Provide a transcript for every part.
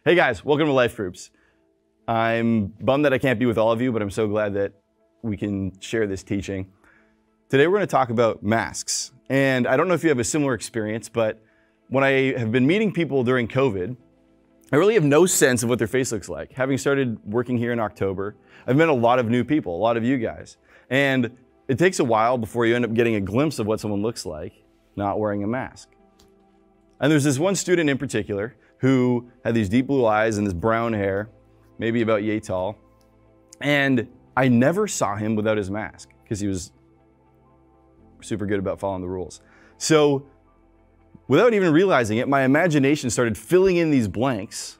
Hey guys, welcome to Lifegroups. I'm bummed that I can't be with all of you, but I'm so glad that we can share this teaching. Today we're going to talk about masks. And I don't know if you have a similar experience, but when I have been meeting people during COVID, I really have no sense of what their face looks like. Having started working here in October, I've met a lot of new people, a lot of you guys. And it takes a while before you end up getting a glimpse of what someone looks like not wearing a mask. And there's this one student in particular who had these deep blue eyes and this brown hair, maybe about yay tall. And I never saw him without his mask because he was super good about following the rules. So without even realizing it, my imagination started filling in these blanks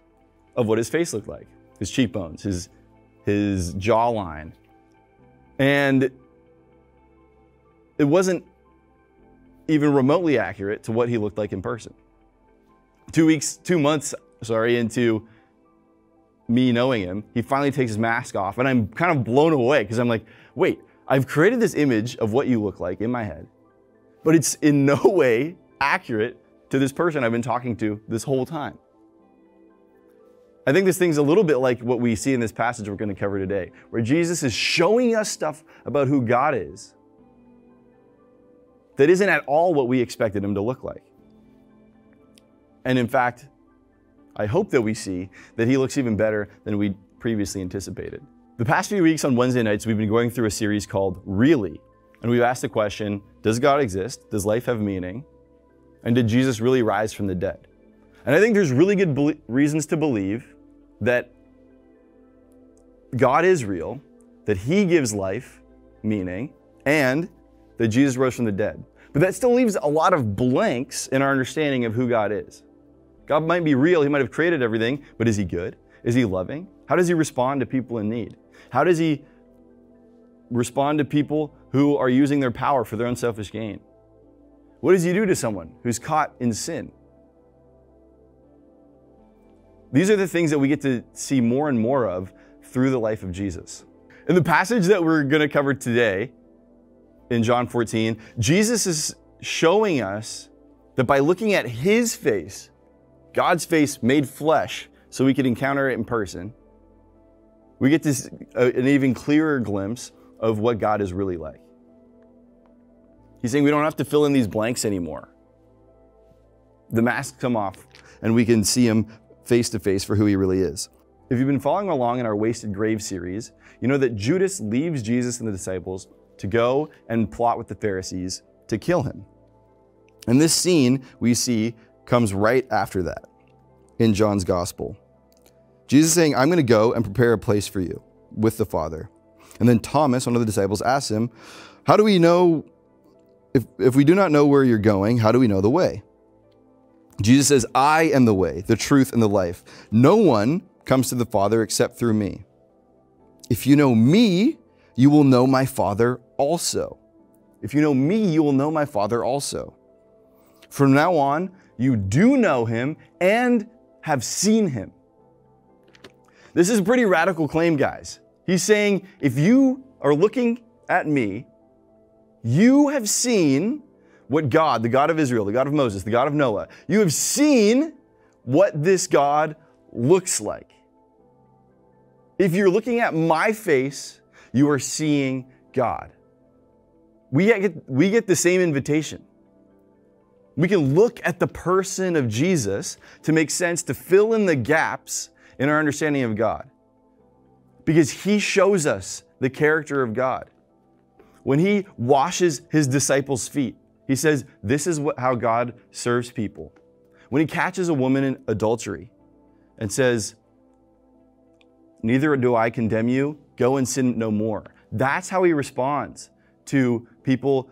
of what his face looked like, his cheekbones, his jawline. And it wasn't even remotely accurate to what he looked like in person. 2 months into me knowing him, he finally takes his mask off, and I'm kind of blown away because I'm like, wait, I've created this image of what you look like in my head, but it's in no way accurate to this person I've been talking to this whole time. I think this thing's a little bit like what we see in this passage we're going to cover today, where Jesus is showing us stuff about who God is that isn't at all what we expected him to look like. And in fact, I hope that we see that he looks even better than we previously anticipated. The past few weeks on Wednesday nights, we've been going through a series called Really? And we've asked the question, does God exist? Does life have meaning? And did Jesus really rise from the dead? And I think there's really good reasons to believe that God is real, that he gives life meaning, and that Jesus rose from the dead. But that still leaves a lot of blanks in our understanding of who God is. God might be real, he might have created everything, but is he good? Is he loving? How does he respond to people in need? How does he respond to people who are using their power for their own selfish gain? What does he do to someone who's caught in sin? These are the things that we get to see more and more of through the life of Jesus. In the passage that we're going to cover today, in John 14, Jesus is showing us that by looking at his face, God's face made flesh so we could encounter it in person, we get this an even clearer glimpse of what God is really like. He's saying we don't have to fill in these blanks anymore. The masks come off and we can see him face to face for who he really is. If you've been following along in our Wasted Grave series, you know that Judas leaves Jesus and the disciples to go and plot with the Pharisees to kill him. And this scene we see comes right after that in John's gospel. Jesus is saying, I'm going to go and prepare a place for you with the Father. And then Thomas, one of the disciples, asks him, how do we know, if we do not know where you're going, how do we know the way? Jesus says, I am the way, the truth, and the life. No one comes to the Father except through me. If you know me, you will know my Father also. If you know me, you will know my Father also. From now on, you do know him and have seen him. This is a pretty radical claim, guys. He's saying, if you are looking at me, you have seen what God, the God of Israel, the God of Moses, the God of Noah, you have seen what this God looks like. If you're looking at my face, you are seeing God. We get the same invitation. We can look at the person of Jesus to make sense, to fill in the gaps in our understanding of God. Because he shows us the character of God. When he washes his disciples' feet, he says, this is how God serves people. When he catches a woman in adultery and says, neither do I condemn you, go and sin no more. That's how he responds to people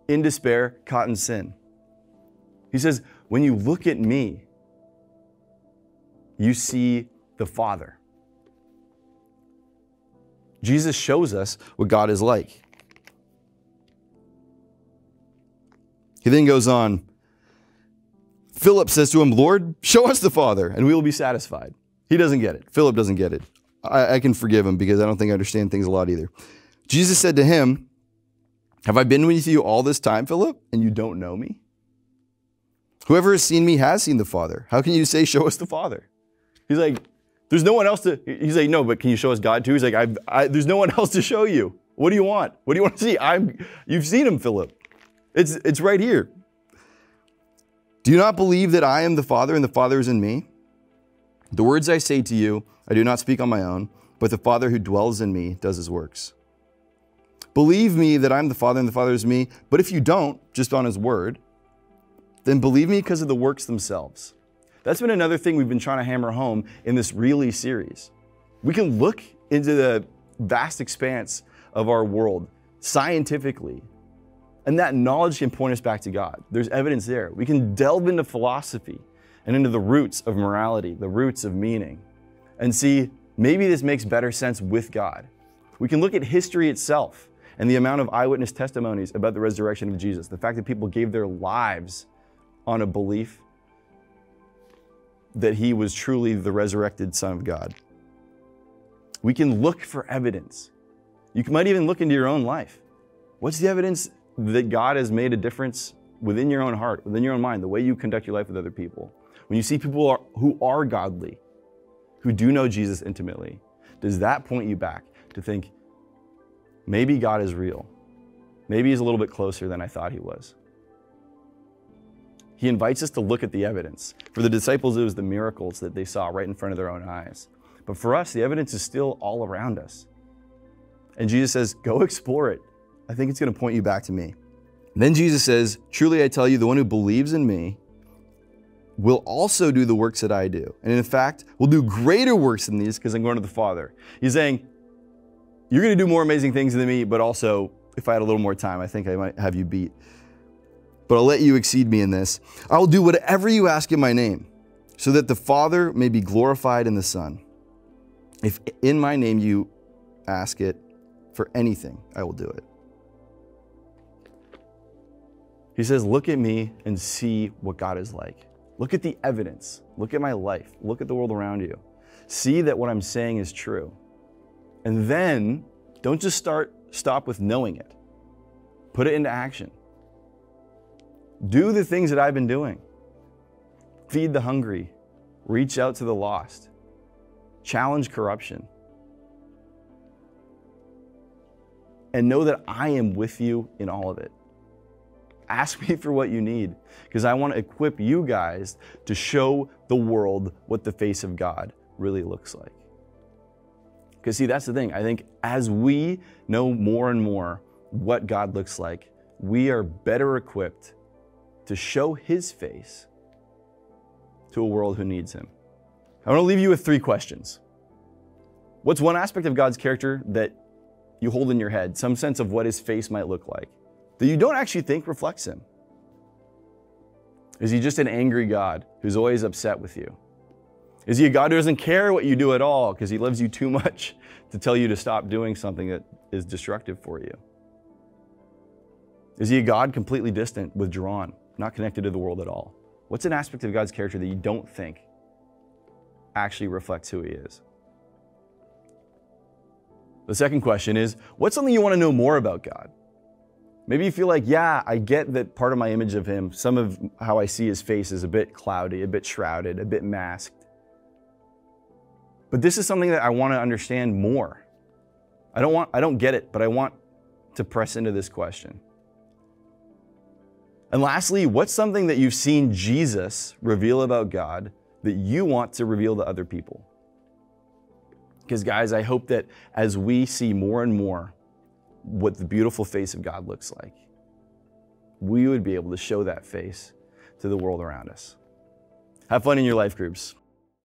in despair, caught in sin. He says, when you look at me, you see the Father. Jesus shows us what God is like. He then goes on. Philip says to him, Lord, show us the Father, and we will be satisfied. He doesn't get it. Philip doesn't get it. I can forgive him because I don't think I understand things a lot either. Jesus said to him, have I been with you all this time, Philip, and you don't know me? Whoever has seen me has seen the Father. How can you say, show us the Father? He's like, there's no one else to, he's like, no, but can you show us God too? He's like, there's no one else to show you. What do you want? What do you want to see? You've seen him, Philip. It's right here. Do you not believe that I am the Father and the Father is in me? The words I say to you, I do not speak on my own, but the Father who dwells in me does his works. Believe me that I'm the Father and the Father is me, but if you don't, just on his word, then believe me because of the works themselves. That's been another thing we've been trying to hammer home in this Really series. We can look into the vast expanse of our world scientifically, and that knowledge can point us back to God. There's evidence there. We can delve into philosophy and into the roots of morality, the roots of meaning, and see maybe this makes better sense with God. We can look at history itself and the amount of eyewitness testimonies about the resurrection of Jesus, the fact that people gave their lives on a belief that he was truly the resurrected Son of God. We can look for evidence. You might even look into your own life. What's the evidence that God has made a difference within your own heart, within your own mind, the way you conduct your life with other people? When you see people who are godly, who do know Jesus intimately, does that point you back to think, maybe God is real? Maybe he's a little bit closer than I thought he was. He invites us to look at the evidence. For the disciples, it was the miracles that they saw right in front of their own eyes. But for us, the evidence is still all around us. And Jesus says, go explore it. I think it's going to point you back to me. And then Jesus says, truly I tell you, the one who believes in me will also do the works that I do. And in fact, will do greater works than these because I'm going to the Father. He's saying, you're going to do more amazing things than me, but also, if I had a little more time, I think I might have you beat. But I'll let you exceed me in this. I will do whatever you ask in my name, so that the Father may be glorified in the Son. If in my name you ask it for anything, I will do it. He says, look at me and see what God is like. Look at the evidence. Look at my life. Look at the world around you. See that what I'm saying is true. And then don't just stop with knowing it. Put it into action. Do the things that I've been doing. Feed the hungry. Reach out to the lost. Challenge corruption. And know that I am with you in all of it. Ask me for what you need, because I want to equip you guys to show the world what the face of God really looks like. Because see, that's the thing. I think as we know more and more what God looks like, we are better equipped to show his face to a world who needs him. I want to leave you with 3 questions. What's one aspect of God's character that you hold in your head, some sense of what his face might look like, that you don't actually think reflects him? Is he just an angry God who's always upset with you? Is he a God who doesn't care what you do at all because he loves you too much to tell you to stop doing something that is destructive for you? Is he a God completely distant, withdrawn, not connected to the world at all? What's an aspect of God's character that you don't think actually reflects who he is? The second question is, what's something you want to know more about God? Maybe you feel like, yeah, I get that part of my image of him, some of how I see his face is a bit cloudy, a bit shrouded, a bit masked. But this is something that I want to understand more. I don't get it, but I want to press into this question. And lastly, what's something that you've seen Jesus reveal about God that you want to reveal to other people? Because guys, I hope that as we see more and more what the beautiful face of God looks like, we would be able to show that face to the world around us. Have fun in your life groups.